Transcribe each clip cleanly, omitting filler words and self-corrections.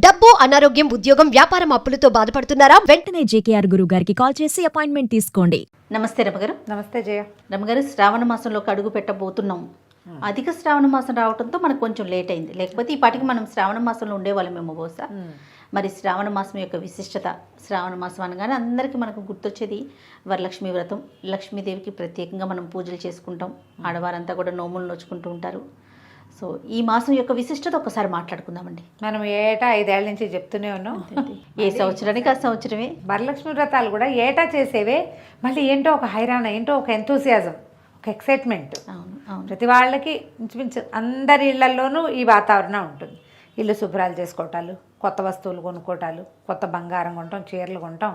డబ్బు, అనారోగ్యం, ఉద్యోగం, వ్యాపారం అప్పులతో బాధపడుతున్నారా? వెంటనే జేకేఆర్ గురువు గారికి కాల్ చేసి అపాయింట్మెంట్ తీసుకోండి. నమస్తే రమగారు. నమస్తే జయ. రమగారు, శ్రావణ మాసంలోకి అడుగు పెట్టబోతున్నాం. అధిక శ్రావణ మాసం రావడంతో మనకు కొంచెం లేట్ అయింది, లేకపోతే ఈ పాటికి మనం శ్రావణ మాసంలో ఉండేవాళ్ళమేమో బహుశా. మరి శ్రావణ మాసం యొక్క విశిష్టత, శ్రావణ మాసం అనగానే అందరికీ మనకు గుర్తొచ్చేది వరలక్ష్మి వ్రతం. లక్ష్మీదేవికి ప్రత్యేకంగా మనం పూజలు చేసుకుంటాం, ఆడవారంతా కూడా నోములు నోచుకుంటూ ఉంటారు. సో ఈ మాసం యొక్క విశిష్టత ఒకసారి మాట్లాడుకుందామండి. మనం ఏటా 5 ఏళ్ల నుంచి చెప్తూనే ఉన్నాం. ఏ సంవత్సరానికి ఆ సంవత్సరమే వరలక్ష్మి వ్రతాలు కూడా ఏటా చేసేవే. మళ్ళీ ఏంటో ఒక హైరాణ, ఏంటో ఒక ఎంతూసియాజం, ఒక ఎక్సైట్మెంట్. అవును అవును. ప్రతి వాళ్ళకి ఇంచుమించు అందరి ఇళ్లలోనూ ఈ వాతావరణం ఉంటుంది. ఇల్లు శుభ్రాలు చేసుకోవటాలు, కొత్త వస్తువులు కొనుక్కోవటాలు, కొత్త బంగారం కొంటాం, చీరలు కొంటాం,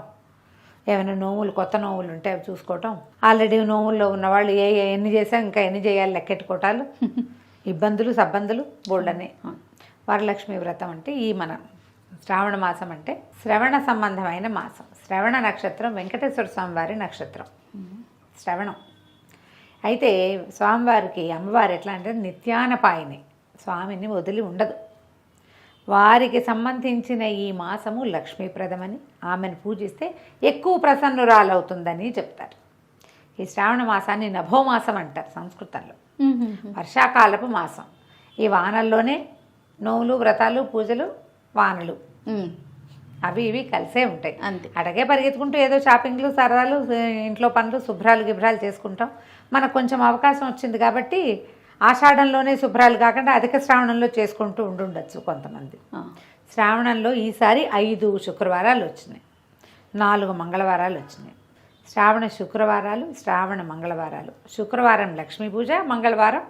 ఏమైనా నోములు, కొత్త నోములు ఉంటే అవి చూసుకోవటం, ఆల్రెడీ నోముల్లో ఉన్నవాళ్ళు ఎన్ని చేసాం ఇంకా ఎన్ని చేయాలి లెక్కెట్టుకోవటాలు, ఇబ్బందులు సబ్బందులు బోల్డనే. వరలక్ష్మి వ్రతం అంటే ఈ మన శ్రావణ మాసం అంటే శ్రవణ సంబంధమైన మాసం. శ్రవణ నక్షత్రం వెంకటేశ్వర స్వామి వారి నక్షత్రం శ్రవణం. అయితే స్వామివారికి అమ్మవారు ఎట్లా అంటే నిత్యానపాయిని, స్వామిని వదిలి ఉండదు. వారికి సంబంధించిన ఈ మాసము లక్ష్మీప్రదమని, ఆమెను పూజిస్తే ఎక్కువ ప్రసన్నురాలవుతుందని చెప్తారు. ఈ శ్రావణ మాసాన్ని నభోమాసం అంటారు సంస్కృతంలో, వర్షాకాలపు మాసం. ఈ వానల్లోనే నోములు, వ్రతాలు, పూజలు, వానలు అవి ఇవి కలిసే ఉంటాయి. అంతే. అటగే పరిగెత్తుకుంటూ ఏదో షాపింగ్లు, సరదాలు, ఇంట్లో పనులు, శుభ్రాలు గిభ్రాలు చేసుకుంటాం. మనకు కొంచెం అవకాశం వచ్చింది కాబట్టి ఆషాఢంలోనే శుభ్రాలు కాకుండా అధిక శ్రావణంలో చేసుకుంటూ ఉండుండొచ్చు కొంతమంది. శ్రావణంలో ఈసారి 5 శుక్రవారాలు వచ్చినాయి, 4 మంగళవారాలు వచ్చినాయి. శ్రావణ శుక్రవారాలు, శ్రావణ మంగళవారాలు. శుక్రవారం లక్ష్మీ పూజ, మంగళవారం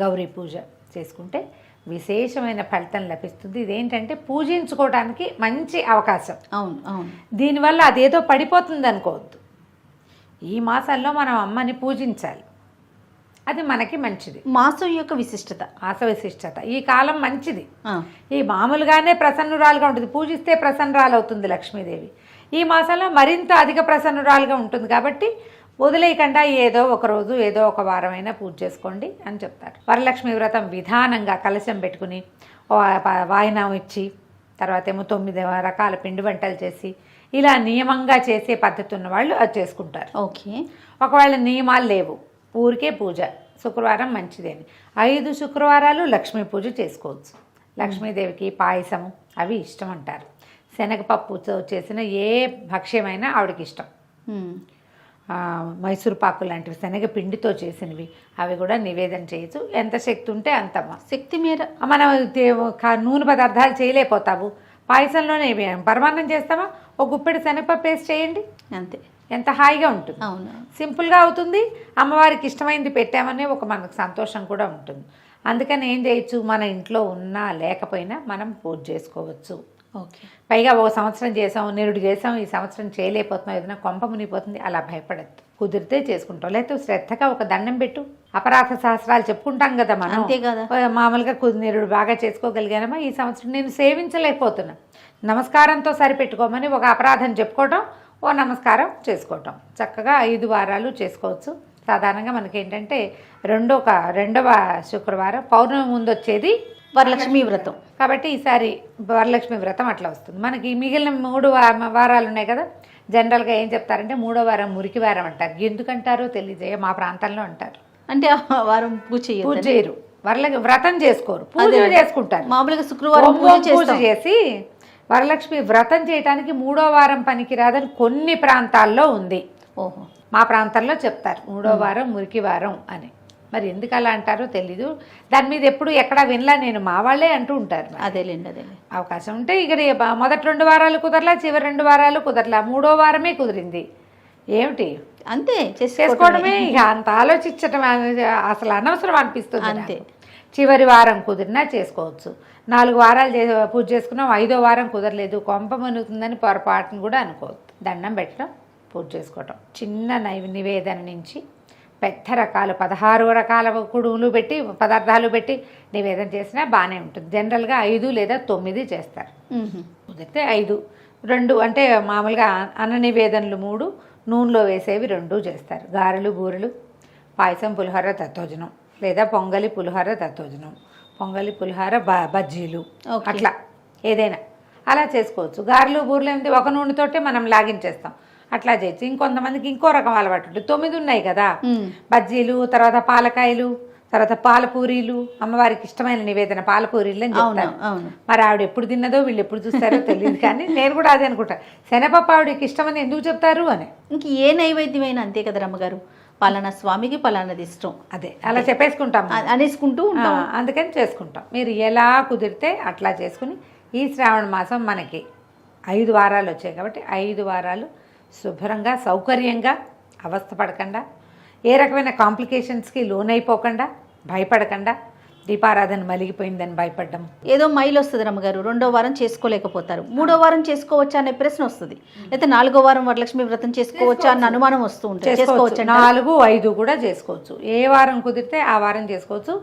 గౌరీ పూజ చేసుకుంటే విశేషమైన ఫలితం లభిస్తుంది. ఇదేంటంటే పూజించుకోవడానికి మంచి అవకాశం. అవును అవును. దీనివల్ల అదేదో పడిపోతుంది అనుకోవద్దు. ఈ మాసంలో మనం అమ్మని పూజించాలి, అది మనకి మంచిది. మాసం యొక్క విశిష్టత, ఆశ విశిష్టత. ఈ కాలం మంచిది. ఈ మామూలుగానే ప్రసన్నురాలుగా ఉంటుంది, పూజిస్తే ప్రసన్నురాలు అవుతుంది లక్ష్మీదేవి. ఈ మాసంలో మరింత అధిక ప్రసన్నురాలుగా ఉంటుంది కాబట్టి వదిలేయకుండా ఏదో ఒక రోజు, ఏదో ఒక వారమైనా పూజ చేసుకోండి అని చెప్తారు. వరలక్ష్మి వ్రతం విధానంగా కలశం పెట్టుకుని వాయినం ఇచ్చి, తర్వాత ఏమో 9 రకాల పిండి వంటలు చేసి, ఇలా నియమంగా చేసే పద్ధతి ఉన్న వాళ్ళు అది చేసుకుంటారు. ఓకే. ఒకవేళ నియమాలు లేవు, ఊరికే పూజ, శుక్రవారం మంచిదేని 5 శుక్రవారాలు లక్ష్మీ పూజ చేసుకోవచ్చు. లక్ష్మీదేవికి పాయసము అవి ఇష్టం అంటారు. శనగపప్పుతో చేసిన ఏ భక్ష్యమైనా ఆవిడకి ఇష్టం. మైసూరు పాకు లాంటివి శనగపిండితో చేసినవి అవి కూడా నివేదన చేయొచ్చు. ఎంత శక్తి ఉంటే అంత శక్తి మీద. మనం నూనె పదార్థాలు చేయలేకపోతావు, పాయసంలోనే పరమాన్నం చేస్తామా, ఒక గుప్పెడు శనగపప్పు వేసి చేయండి, అంతే. ఎంత హాయిగా ఉంటుంది. అవును, సింపుల్గా అవుతుంది. అమ్మవారికి ఇష్టమైంది పెట్టామనే ఒక మనకు సంతోషం కూడా ఉంటుంది. అందుకని ఏం చేయొచ్చు, మన ఇంట్లో ఉన్నా లేకపోయినా మనం పూజ చేసుకోవచ్చు. ఓకే. పైగా ఒక సంవత్సరం చేసాం, నిరుడు చేసాం, ఈ సంవత్సరం చేయలేకపోతున్నాం, ఏదైనా కొంప మునిగిపోతుంది, అలా భయపడద్దు. కుదిరితే చేసుకుంటాం, లేకపోతే శ్రద్ధగా ఒక దండం పెట్టు. అపరాధ సహస్రాలు చెప్పుకుంటాం కదా మనం, అంతే కదా. మామూలుగా నిరుడు బాగా చేసుకోగలిగానమా, ఈ సంవత్సరం నేను సేవించలేకపోతున్నా, నమస్కారంతో సరిపెట్టుకోమని ఒక అపరాధం చెప్పుకోవటం, ఓ నమస్కారం చేసుకోవటం. చక్కగా 5 వారాలు చేసుకోవచ్చు. సాధారణంగా మనకేంటంటే రెండవ శుక్రవారం పౌర్ణమి ముందు వచ్చేది వరలక్ష్మి వ్రతం కాబట్టి ఈసారి వరలక్ష్మి వ్రతం అట్లా వస్తుంది. మనకి మిగిలిన 3 వారాలు ఉన్నాయి కదా, జనరల్గా ఏం చెప్తారంటే 3వ వారం మురికి వారం అంటారు. ఎందుకంటారో తెలియజేయ, మా ప్రాంతంలో అంటారు. అంటే ఆ వారం పూజ చేయరు, వ్రతం చేసుకోరు, పూజ చేసుకుంటారు. మామూలుగా శుక్రవారం పూజ చేసి వరలక్ష్మి వ్రతం చేయడానికి 3వ వారం పనికిరాదని కొన్ని ప్రాంతాల్లో ఉంది. ఓహో. మా ప్రాంతంలో చెప్తారు 3వ వారం మురికి వారం అని. మరి ఎందుకు అలా అంటారో తెలీదు, దాని మీద ఎప్పుడు ఎక్కడా వినలా నేను, మా వాళ్ళే అంటూ ఉంటారు. అదేలేండి. అవకాశం ఉంటే ఇక మొదటి 2 వారాలు కుదరలా, చివరి 2 వారాలు కుదరలా, 3వ వారమే కుదిరింది, ఏమిటి అంతే చేసుకోవడమే. ఇక అంత ఆలోచించటం అసలు అనవసరం అనిపిస్తుంది. అంతే. చివరి వారం కుదిరినా చేసుకోవచ్చు. 4 వారాలు పూజ చేసుకున్నాం, 5వ వారం కుదరలేదు, కొంప మునుగుతుందని పొరపాటును కూడా అనుకోవద్దు. దండం పెట్టడం, పూజ చేసుకోవటం. చిన్న నివేదన నుంచి పెద్ద రకాలు 16 రకాల కుడుములు పెట్టి, పదార్థాలు పెట్టి నివేదన చేసినా బాగానే ఉంటుంది. జనరల్గా 5 లేదా 9 చేస్తారు. కుదిరితే 5, 2 అంటే మామూలుగా అన్న నివేదనలు 3, నూనెలో వేసేవి 2 చేస్తారు. గారెలు, బూరెలు, పాయసం, పులిహోర, దత్తోజనం, లేదా పొంగలి, పులిహోర, దత్తోజనం, పొంగలి, పులిహోర, బజ్జీలు, అట్లా ఏదైనా అలా చేసుకోవచ్చు. గారెలు బూరెలు ఏంటి ఒక నూనెతోటే మనం లాగించేస్తాం, అట్లా చేయొచ్చు. ఇంకొంతమందికి ఇంకో రకం అలవాటు ఉంటుంది. 9 ఉన్నాయి కదా, బజ్జీలు, తర్వాత పాలకాయలు, తర్వాత పాలపూరీలు, అమ్మవారికి ఇష్టమైన నివేదన పాలపూరీలు అని చెప్తారు. మరి ఆవిడ ఎప్పుడు తిన్నదో వీళ్ళు ఎప్పుడు చూస్తారో తెలియదు, కానీ నేను కూడా అదే అనుకుంటా, శనగపప్పు ఆవిడకి ఇష్టమని ఎందుకు చెప్తారు అని. ఇంక ఏ నైవేద్యమైనా అంతే కదా రమ్మగారు, పలానా స్వామికి పలానాది ఇష్టం, అదే అలా చెప్పేసుకుంటాం, అనేసుకుంటూ ఉంటాం. అందుకని చేసుకుంటాం. మీరు ఎలా కుదిరితే అట్లా చేసుకుని ఈ శ్రావణ మాసం మనకి 5 వారాలు వచ్చాయి కాబట్టి 5 వారాలు శుభ్రంగా సౌకర్యంగా అవస్థ పడకుండా, ఏ రకమైన కాంప్లికేషన్స్కి లోనైపోకుండా, భయపడకుండా, దీపారాధన మలిగిపోయిందని భయపడ్డం. ఏదో మైలు వస్తుంది రమ్మగారు, 2వ వారం చేసుకోలేకపోతారు, 3వ వారం చేసుకోవచ్చా అనే ప్రశ్న వస్తుంది, లేకపోతే 4వ వారం వరలక్ష్మి వ్రతం చేసుకోవచ్చా అన్న అనుమానం వస్తూ ఉంటుంది. చేసుకోవచ్చు, 4, 5 కూడా చేసుకోవచ్చు. ఏ వారం కుదిరితే ఆ వారం చేసుకోవచ్చు.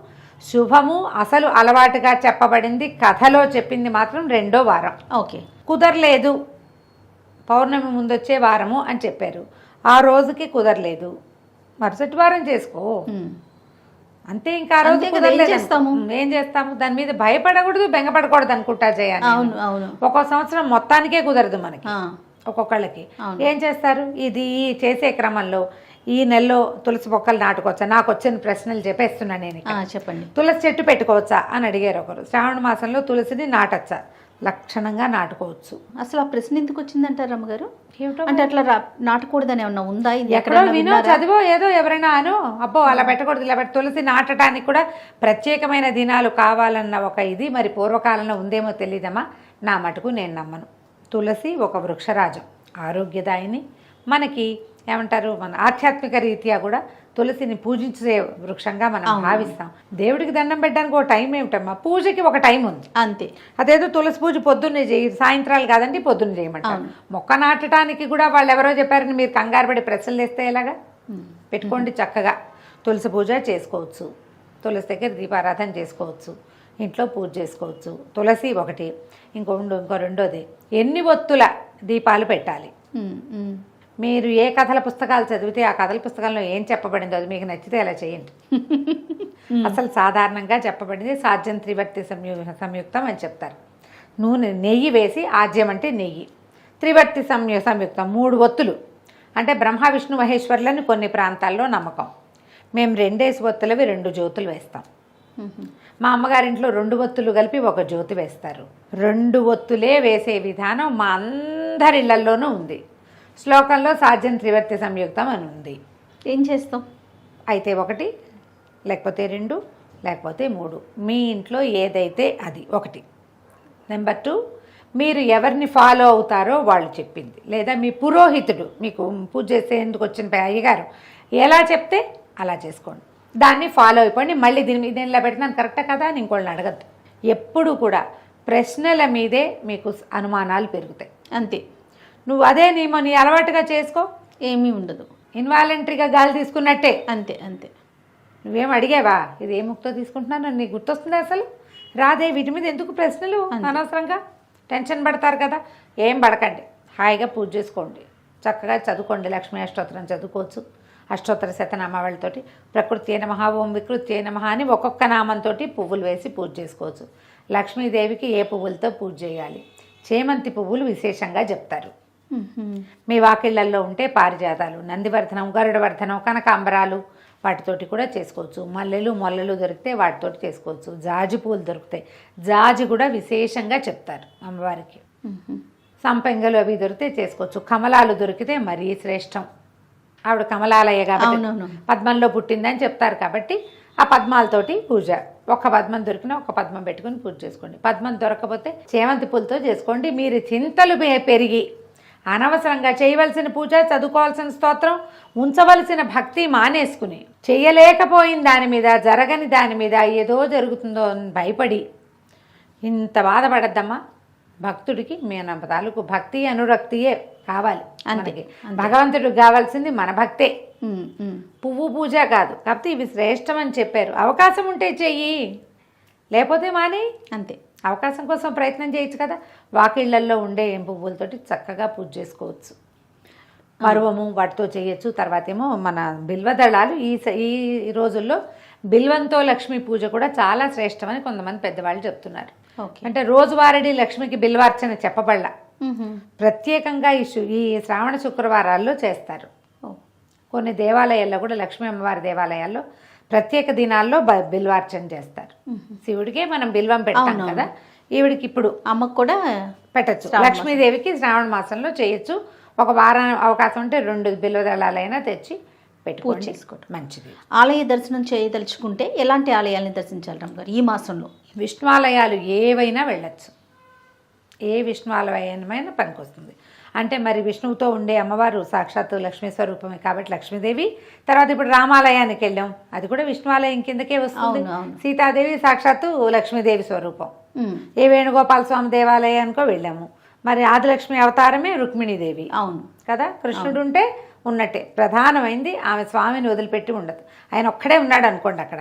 శుభము అసలు అలవాటుగా చెప్పబడింది, కథలో చెప్పింది మాత్రం 2వ వారం. ఓకే, కుదరలేదు పౌర్ణమి ముందొచ్చే వారము అని చెప్పారు, ఆ రోజుకి కుదరలేదు, మరుసటి వారం చేసుకో అంతే. ఇంకా ఆ రోజు ఏం చేస్తాము, దాని మీద భయపడకూడదు, బెంగపడకూడదు అనుకుంటా చేయాలి. అవును అవును. ఒక్కో సంవత్సరం మొత్తానికే కుదరదు మనకి, ఒక్కొక్కళ్ళకి. ఏం చేస్తారు, ఇది చేసే క్రమంలో ఈ నెలలో తులసి మొక్కలు నాటుకోవచ్చా, నాకు వచ్చిన ప్రశ్నలు చెప్పేస్తున్నా నేను. చెప్పండి. తులసి చెట్టు పెట్టుకోవచ్చా అని అడిగారు ఒకరు. శ్రావణ మాసంలో తులసిని నాటచ్చా, లక్షణంగా నాటుకోవచ్చు. అసలు ఆ ప్రశ్న ఎందుకు వచ్చిందంటారు రమ్మగారు? అంటే అట్లా నాటకూడదని ఏమన్నా ఉందా? ఎక్కడో వినో చదివో ఏదో ఎవరైనా అను, అబ్బో అలా పెట్టకూడదు ఇలా తులసి నాటడానికి కూడా ప్రత్యేకమైన దినాలు కావాలన్న ఒక ఇది మరి పూర్వకాలంలో ఉందేమో తెలియదమ్మా. నా మటుకు నేను నమ్మను. తులసి ఒక వృక్షరాజం, ఆరోగ్యదాయిని. మనకి ఏమంటారు, మన ఆధ్యాత్మిక రీత్యా కూడా తులసిని పూజించే వృక్షంగా మనం భావిస్తాం. దేవుడికి దండం పెట్టడానికి ఒక టైం ఏమిటమ్మా, పూజకి ఒక టైం ఉంది అంతే. అదేదో తులసి పూజ పొద్దున్నే చేయి, సాయంత్రాలు కాదండి పొద్దున్న చేయమంటారు. మొక్క నాటడానికి కూడా వాళ్ళు ఎవరో చెప్పారని మీరు కంగారు పడి ప్రశ్నలు వేస్తే ఎలాగా? పెట్టుకోండి, చక్కగా తులసి పూజ చేసుకోవచ్చు, తులసి దగ్గర దీపారాధన చేసుకోవచ్చు, ఇంట్లో పూజ చేసుకోవచ్చు. తులసి ఒకటి. ఇంకో రెండోది, ఎన్ని ఒత్తుల దీపాలు పెట్టాలి. మీరు ఏ కథల పుస్తకాలు చదివితే ఆ కథల పుస్తకంలో ఏం చెప్పబడిందో అది మీకు నచ్చితే అలా చేయండి. అసలు సాధారణంగా చెప్పబడింది సాధ్యం త్రివర్తి సంయుక్తం అని చెప్తారు. నూనె, నెయ్యి వేసి, ఆజ్యం అంటే నెయ్యి, త్రివర్తి సంయుక్తం 3 ఒత్తులు అంటే బ్రహ్మ విష్ణు మహేశ్వరులని కొన్ని ప్రాంతాల్లో నమ్మకం. మేము 2 ఒత్తులవి 2 జ్యోతులు వేస్తాం. మా అమ్మగారింట్లో 2 ఒత్తులు కలిపి 1 జ్యోతి వేస్తారు. 2 ఒత్తులే వేసే విధానం మా అందరి ఇళ్లల్లోనూ ఉంది. శ్లోకంలో సాధ్యం త్రివర్తి సంయుక్తం అని ఉంది. ఏం చేస్తాం? అయితే 1, లేకపోతే 2, లేకపోతే 3, మీ ఇంట్లో ఏదైతే అది 1. నెంబర్ 2, మీరు ఎవరిని ఫాలో అవుతారో వాళ్ళు చెప్పింది, లేదా మీ పురోహితుడు మీకు పూజ చేసేందుకు వచ్చిన అయ్యగారు ఎలా చెప్తే అలా చేసుకోండి, దాన్ని ఫాలో అయిపోండి. మళ్ళీ దీని మీద ఇలా పెడుతున్నాను కరెక్టా కదా అని ఇంకోళ్ళని అడగద్దు. ఎప్పుడు కూడా ప్రశ్నల మీదే మీకు అనుమానాలు పెరుగుతాయి. అంతే. నువ్వు అదే నీ అలవాటుగా చేసుకో, ఏమీ ఉండదు, ఇన్వాలంటరీగా గాలి తీసుకున్నట్టే. అంతే అంతే. నువ్వేం అడిగావా, ఇది ఏ ముక్తో తీసుకుంటున్నాను నీకు గుర్తొస్తుంది అసలు రాదే, వీటి మీద ఎందుకు ప్రశ్నలు అనవసరంగా టెన్షన్ పడతారు కదా. ఏం పడకండి, హాయిగా పూజ చేసుకోండి, చక్కగా చదువుకోండి. లక్ష్మీ అష్టోత్తరం చదువుకోవచ్చు, అష్టోత్తర శతనామావళితోటి ప్రకృత్యే నమః, ఓం వికృత్యే నమః అని ఒక్కొక్క నామంతో పువ్వులు వేసి పూజ చేసుకోవచ్చు. లక్ష్మీదేవికి ఏ పువ్వులతో పూజ చేయాలి, చేమంతి పువ్వులు విశేషంగా చెప్తారు. మీ వాకిళ్లల్లో ఉంటే పారిజాతాలు, నందివర్ధనం, గరుడవర్ధనం, కనకాంబరాలు వాటితోటి కూడా చేసుకోవచ్చు. మల్లెలు, మొల్లలు దొరికితే వాటితోటి చేసుకోవచ్చు. జాజి పూలు దొరుకుతాయి, జాజి కూడా విశేషంగా చెప్తారు అమ్మవారికి. సంపెంగలు అవి దొరికితే చేసుకోవచ్చు. కమలాలు దొరికితే మరీ శ్రేష్టం. ఆవిడ కమలాలయ్య కాబట్టి పద్మంలో పుట్టిందని చెప్తారు కాబట్టి ఆ పద్మాలతోటి పూజ. ఒక పద్మం దొరికినా ఒక పద్మం పెట్టుకుని పూజ చేసుకోండి. పద్మం దొరకకపోతే చేమంతి పూలతో చేసుకోండి. మీరు చింతలు పెరిగి అనవసరంగా చేయవలసిన పూజ, చదువుకోవాల్సిన స్తోత్రం, ఉంచవలసిన భక్తి మానేసుకుని చేయలేకపోయిన దాని మీద, జరగని దాని మీద ఏదో జరుగుతుందో అని భయపడి ఇంత బాధపడద్దమ్మా. భక్తుడికి మన తాలూకు భక్తి అనురక్తియే కావాలి. అందుకే భగవంతుడికి కావాల్సింది మన భక్తే, పువ్వు పూజ కాదు. కాకపోతే ఇవి శ్రేష్టం అని చెప్పారు. అవకాశం ఉంటే చెయ్యి, లేకపోతే మాని. అంతే. అవకాశం కోసం ప్రయత్నం చేయొచ్చు కదా. వాకిళ్లల్లో ఉండే పువ్వులతోటి చక్కగా పూజ చేసుకోవచ్చు. మరువము వాటితో చేయొచ్చు. తర్వాత ఏమో మన బిల్వదళాలు, ఈ రోజుల్లో బిల్వంతో లక్ష్మీ పూజ కూడా చాలా శ్రేష్టమని కొంతమంది పెద్దవాళ్ళు చెప్తున్నారు. ఓకే. అంటే రోజువారీ లక్ష్మికి బిల్వార్చన చెప్పబడలా, ప్రత్యేకంగా ఈ శ్రావణ శుక్రవారాల్లో చేస్తారు. ఓ. కొన్ని దేవాలయాల్లో కూడా లక్ష్మీ అమ్మవారి దేవాలయాల్లో ప్రత్యేక దినాల్లో బిల్వార్చన చేస్తారు. శివుడికే మనం బిల్వం పెడతాం అవునవును. కదా, ఈవిడికి ఇప్పుడు అమ్మకు కూడా పెట్టచ్చు. శ్రావణ లక్ష్మీదేవికి శ్రావణ మాసంలో చేయొచ్చు. ఒక వారం అవకాశం ఉంటే 2 బిల్వదళాలైనా తెచ్చి పూజ పెట్టుకోండి, చేసుకోవటం. మంచిది. ఆలయ దర్శనం చేయదలుచుకుంటే ఎలాంటి ఆలయాల్ని దర్శించాలి రమ్మగారు ఈ మాసంలో? విష్ణువాలయాలు ఏవైనా వెళ్ళచ్చు, ఏ విష్ణువాలయమైనా పనికొస్తుంది. అంటే మరి విష్ణువుతో ఉండే అమ్మవారు సాక్షాత్తు లక్ష్మీ స్వరూపమే కాబట్టి లక్ష్మీదేవి. తర్వాత ఇప్పుడు రామాలయానికి వెళ్ళాం, అది కూడా విష్ణువాలయం కిందకే వస్తుంది. అవును, అవును. సీతాదేవి సాక్షాత్తు లక్ష్మీదేవి స్వరూపం. ఉమ్. ఏ వేణుగోపాల స్వామి దేవాలయానికో వెళ్ళాము, మరి ఆదిలక్ష్మి అవతారమే రుక్మిణీదేవి అవును కదా. కృష్ణుడు ఉంటే ఉన్నట్టే, ప్రధానమైంది ఆమె స్వామిని వదిలిపెట్టి ఉండదు. ఆయన ఒక్కడే ఉన్నాడు అనుకోండి అక్కడ,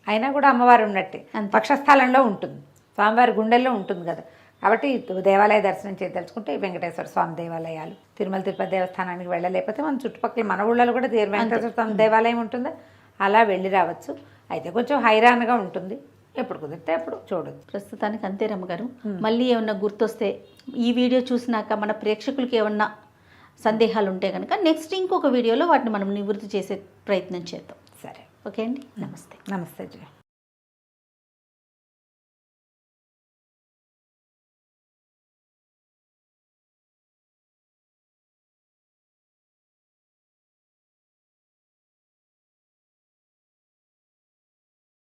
అయినా కూడా అమ్మవారు ఉన్నట్టే, పక్షస్థలంలో ఉంటుంది, స్వామివారి గుండెల్లో ఉంటుంది కదా. కాబట్టి దేవాలయ దర్శనం చేయదలుచుకుంటే ఈ వెంకటేశ్వర స్వామి దేవాలయాలు, తిరుమల తిరుపతి దేవస్థానానికి వెళ్ళలేకపోతే మన చుట్టుపక్కల మన ఊళ్ళలో కూడా వెంకటేశ్వర స్వామి దేవాలయం ఉంటుందా, అలా వెళ్ళి రావచ్చు. అయితే కొంచెం హైరాన్గా ఉంటుంది, ఎప్పుడు కుదిరితే అప్పుడు చూడదు. ప్రస్తుతానికి అంతే రమ్మగారు. మళ్ళీ ఏమన్నా గుర్తొస్తే ఈ వీడియో చూసినాక మన ప్రేక్షకులకి ఏమన్నా సందేహాలు ఉంటే కనుక నెక్స్ట్ ఇంకొక వీడియోలో వాటిని మనం నివృత్తి చేసే ప్రయత్నం చేద్దాం. సరే, ఓకే అండి, నమస్తే. నమస్తే జయ.